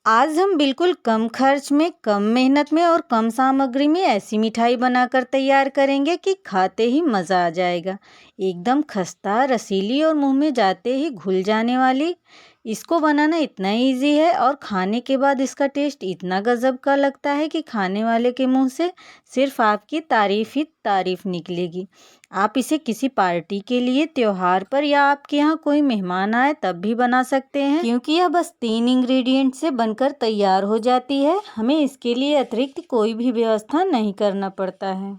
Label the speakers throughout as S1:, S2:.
S1: आज हम बिल्कुल कम खर्च में, कम मेहनत में और कम सामग्री में ऐसी मिठाई बनाकर तैयार करेंगे कि खाते ही मज़ा आ जाएगा। एकदम खस्ता, रसीली और मुंह में जाते ही घुल जाने वाली। इसको बनाना इतना इजी है और खाने के बाद इसका टेस्ट इतना गजब का लगता है कि खाने वाले के मुंह से सिर्फ आपकी तारीफ ही तारीफ निकलेगी। आप इसे किसी पार्टी के लिए, त्योहार पर या आपके यहाँ कोई मेहमान आए तब भी बना सकते हैं, क्योंकि यह बस 3 इंग्रेडिएंट से बनकर तैयार हो जाती है। हमें इसके लिए अतिरिक्त कोई भी व्यवस्था नहीं करना पड़ता है।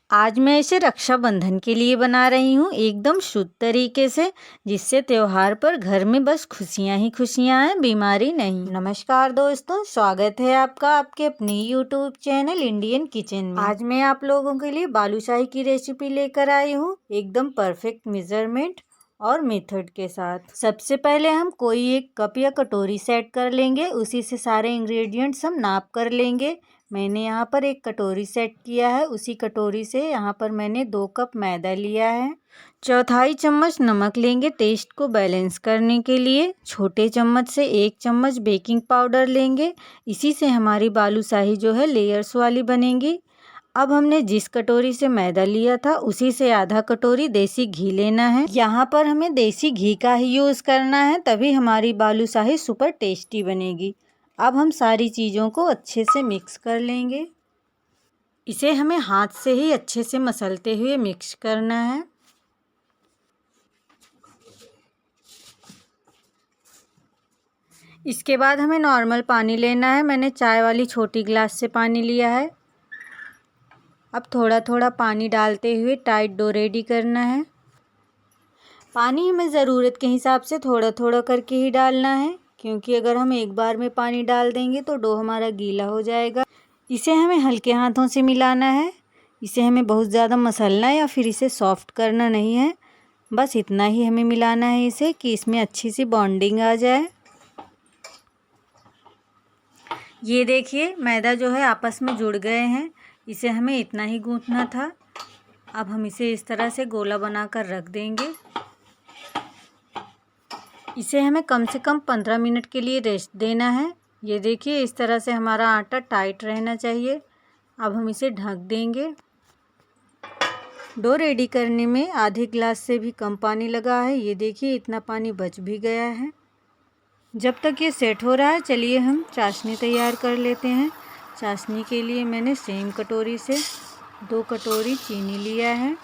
S1: आज मैं इसे रक्षाबंधन के लिए बना रही हूँ, एकदम शुद्ध तरीके से, जिससे त्योहार पर घर में बस खुशियाँ ही खुशियाँ हैं, बीमारी नहीं। नमस्कार दोस्तों, स्वागत है आपका आपके अपने यूट्यूब चैनल इंडियन किचन में। आज मैं आप लोगों के लिए बालूशाही की रेसिपी लेकर आई हूँ, एकदम परफेक्ट मेजरमेंट और मेथड के साथ। सबसे पहले हम कोई एक कप या कटोरी सेट कर लेंगे, उसी से सारे इंग्रेडिएंट्स हम नाप कर लेंगे। मैंने यहाँ पर एक कटोरी सेट किया है, उसी कटोरी से यहाँ पर मैंने 2 कप मैदा लिया है। चौथाई चम्मच नमक लेंगे टेस्ट को बैलेंस करने के लिए। छोटे चम्मच से 1 चम्मच बेकिंग पाउडर लेंगे, इसी से हमारी बालूशाही जो है लेयर्स वाली बनेगी। अब हमने जिस कटोरी से मैदा लिया था उसी से आधा कटोरी देसी घी लेना है। यहाँ पर हमें देसी घी का ही यूज़ करना है, तभी हमारी बालूशाही सुपर टेस्टी बनेगी। अब हम सारी चीज़ों को अच्छे से मिक्स कर लेंगे। इसे हमें हाथ से ही अच्छे से मसलते हुए मिक्स करना है। इसके बाद हमें नॉर्मल पानी लेना है। मैंने चाय वाली छोटी गिलास से पानी लिया है। अब थोड़ा थोड़ा पानी डालते हुए टाइट डो रेडी करना है। पानी हमें ज़रूरत के हिसाब से थोड़ा थोड़ा करके ही डालना है, क्योंकि अगर हम एक बार में पानी डाल देंगे तो डो हमारा गीला हो जाएगा। इसे हमें हल्के हाथों से मिलाना है। इसे हमें बहुत ज़्यादा मसलना या फिर इसे सॉफ्ट करना नहीं है, बस इतना ही हमें मिलाना है इसे कि इसमें अच्छी सी बॉन्डिंग आ जाए। ये देखिए मैदा जो है आपस में जुड़ गए हैं। इसे हमें इतना ही गूंथना था। अब हम इसे इस तरह से गोला बनाकर रख देंगे। इसे हमें कम से कम 15 मिनट के लिए रेस्ट देना है। ये देखिए इस तरह से हमारा आटा टाइट रहना चाहिए। अब हम इसे ढक देंगे। डो रेडी करने में आधे गिलास से भी कम पानी लगा है। ये देखिए इतना पानी बच भी गया है। जब तक ये सेट हो रहा है चलिए हम चाशनी तैयार कर लेते हैं। चाशनी के लिए मैंने सेम कटोरी से 2 कटोरी चीनी लिया है।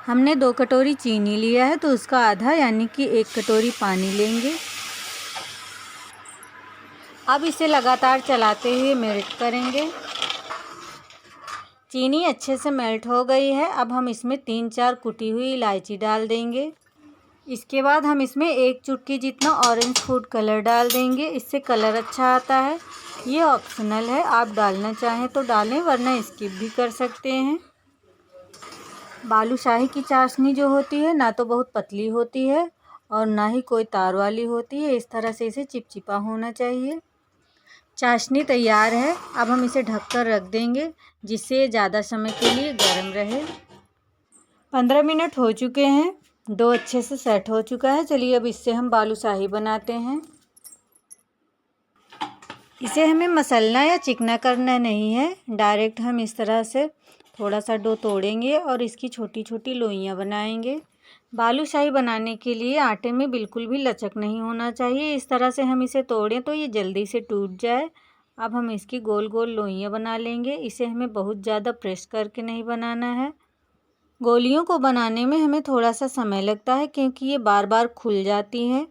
S1: हमने 2 कटोरी चीनी लिया है तो उसका आधा यानी कि 1 कटोरी पानी लेंगे। अब इसे लगातार चलाते हुए मेल्ट करेंगे। चीनी अच्छे से मेल्ट हो गई है। अब हम इसमें 3-4 कुटी हुई इलायची डाल देंगे। इसके बाद हम इसमें 1 चुटकी जितना ऑरेंज फूड कलर डाल देंगे, इससे कलर अच्छा आता है। ये ऑप्शनल है, आप डालना चाहें तो डालें वरना स्किप भी कर सकते हैं। बालूशाही की चाशनी जो होती है ना तो बहुत पतली होती है और ना ही कोई तार वाली होती है। इस तरह से इसे चिपचिपा होना चाहिए। चाशनी तैयार है। अब हम इसे ढककर रख देंगे जिससे ये ज़्यादा समय के लिए गर्म रहे। 15 मिनट हो चुके हैं। डो अच्छे से सेट हो चुका है। चलिए अब इससे हम बालूशाही बनाते हैं। इसे हमें मसलना या चिकना करना नहीं है, डायरेक्ट हम इस तरह से थोड़ा सा डो तोड़ेंगे और इसकी छोटी छोटी लोइयाँ बनाएंगे। बालूशाही बनाने के लिए आटे में बिल्कुल भी लचक नहीं होना चाहिए। इस तरह से हम इसे तोड़ें तो ये जल्दी से टूट जाए। अब हम इसकी गोल गोल लोइयाँ बना लेंगे। इसे हमें बहुत ज़्यादा प्रेस करके नहीं बनाना है। गोलियों को बनाने में हमें थोड़ा सा समय लगता है क्योंकि ये बार बार खुल जाती हैं,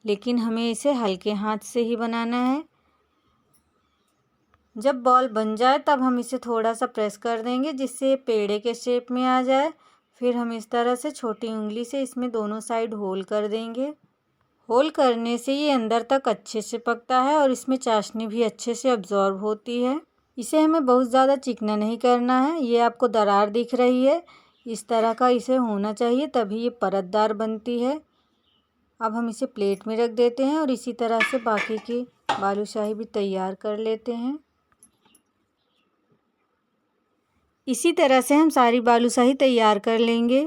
S1: लेकिन हमें इसे हल्के हाथ से ही बनाना है। जब बॉल बन जाए तब हम इसे थोड़ा सा प्रेस कर देंगे जिससे ये पेड़े के शेप में आ जाए। फिर हम इस तरह से छोटी उंगली से इसमें दोनों साइड होल कर देंगे। होल करने से ये अंदर तक अच्छे से पकता है और इसमें चाशनी भी अच्छे से अब्जॉर्ब होती है। इसे हमें बहुत ज़्यादा चिकना नहीं करना है। ये आपको दरार दिख रही है, इस तरह का इसे होना चाहिए, तभी ये परतदार बनती है। अब हम इसे प्लेट में रख देते हैं और इसी तरह से बाकी की बालूशाही भी तैयार कर लेते हैं। इसी तरह से हम सारी बालूशाही तैयार कर लेंगे।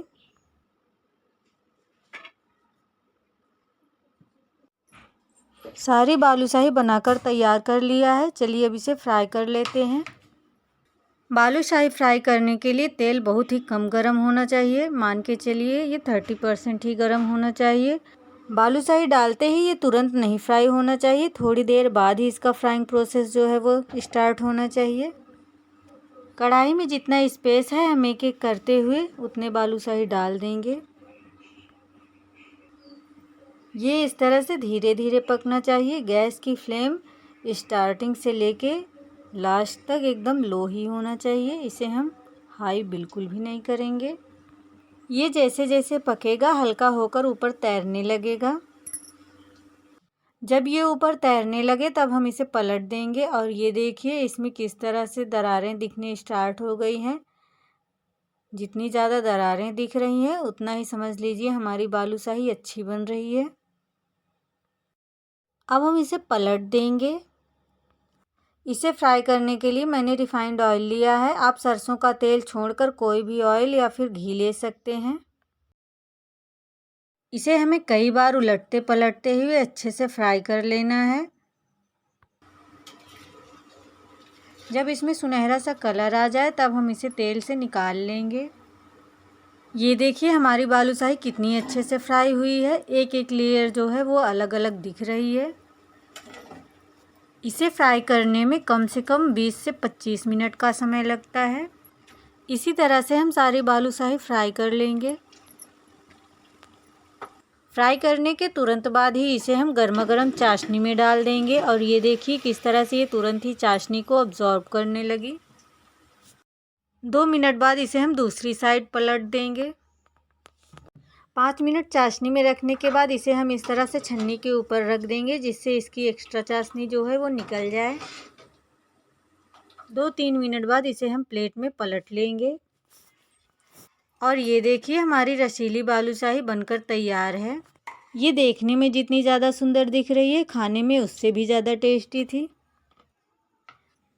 S1: सारी बालूशाही बनाकर तैयार कर लिया है। चलिए अब इसे फ्राई कर लेते हैं। बालूशाही फ्राई करने के लिए तेल बहुत ही कम गर्म होना चाहिए। मान के चलिए ये 30% ही गर्म होना चाहिए। बालूशाही डालते ही ये तुरंत नहीं फ्राई होना चाहिए, थोड़ी देर बाद ही इसका फ्राइंग प्रोसेस जो है वो स्टार्ट होना चाहिए। कढ़ाई में जितना स्पेस है हम एक एक करते हुए उतने बालूशाही डाल देंगे। ये इस तरह से धीरे धीरे पकना चाहिए। गैस की फ्लेम स्टार्टिंग से लेके लास्ट तक एकदम लो ही होना चाहिए। इसे हम हाई बिल्कुल भी नहीं करेंगे। ये जैसे जैसे पकेगा हल्का होकर ऊपर तैरने लगेगा। जब ये ऊपर तैरने लगे तब हम इसे पलट देंगे और ये देखिए इसमें किस तरह से दरारें दिखने स्टार्ट हो गई हैं। जितनी ज़्यादा दरारें दिख रही हैं उतना ही समझ लीजिए हमारी बालूशाही अच्छी बन रही है। अब हम इसे पलट देंगे। इसे फ्राई करने के लिए मैंने रिफाइंड ऑयल लिया है। आप सरसों का तेल छोड़कर कोई भी ऑयल या फिर घी ले सकते हैं। इसे हमें कई बार उलटते पलटते हुए अच्छे से फ्राई कर लेना है। जब इसमें सुनहरा सा कलर आ जाए तब हम इसे तेल से निकाल लेंगे। ये देखिए हमारी बालूशाही कितनी अच्छे से फ्राई हुई है। एक एक लेयर जो है वो अलग अलग दिख रही है। इसे फ्राई करने में कम से कम 20 से 25 मिनट का समय लगता है। इसी तरह से हम सारी बालूशाही फ्राई कर लेंगे। फ्राई करने के तुरंत बाद ही इसे हम गर्मा गर्म चाशनी में डाल देंगे और ये देखिए किस तरह से ये तुरंत ही चाशनी को अब्जॉर्ब करने लगी। 2 मिनट बाद इसे हम दूसरी साइड पलट देंगे। 5 मिनट चाशनी में रखने के बाद इसे हम इस तरह से छन्नी के ऊपर रख देंगे जिससे इसकी एक्स्ट्रा चाशनी जो है वो निकल जाए। 2-3 मिनट बाद इसे हम प्लेट में पलट लेंगे और ये देखिए हमारी रसीली बालूशाही बनकर तैयार है। ये देखने में जितनी ज़्यादा सुंदर दिख रही है खाने में उससे भी ज़्यादा टेस्टी थी।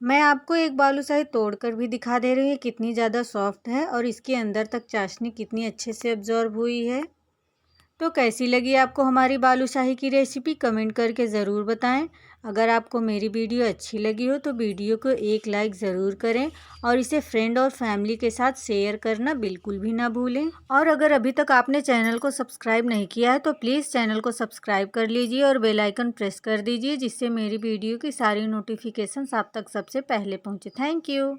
S1: मैं आपको एक बालूशाही तोड़कर भी दिखा दे रही हूँ कितनी ज़्यादा सॉफ्ट है और इसके अंदर तक चाशनी कितनी अच्छे से अब्जॉर्ब हुई है। तो कैसी लगी आपको हमारी बालूशाही की रेसिपी कमेंट करके ज़रूर बताएं। अगर आपको मेरी वीडियो अच्छी लगी हो तो वीडियो को एक लाइक ज़रूर करें और इसे फ्रेंड और फैमिली के साथ शेयर करना बिल्कुल भी ना भूलें। और अगर अभी तक आपने चैनल को सब्सक्राइब नहीं किया है तो प्लीज़ चैनल को सब्सक्राइब कर लीजिए और बेल आइकन प्रेस कर दीजिए जिससे मेरी वीडियो की सारी नोटिफिकेशंस आप तक सबसे पहले पहुँचे। Thank you.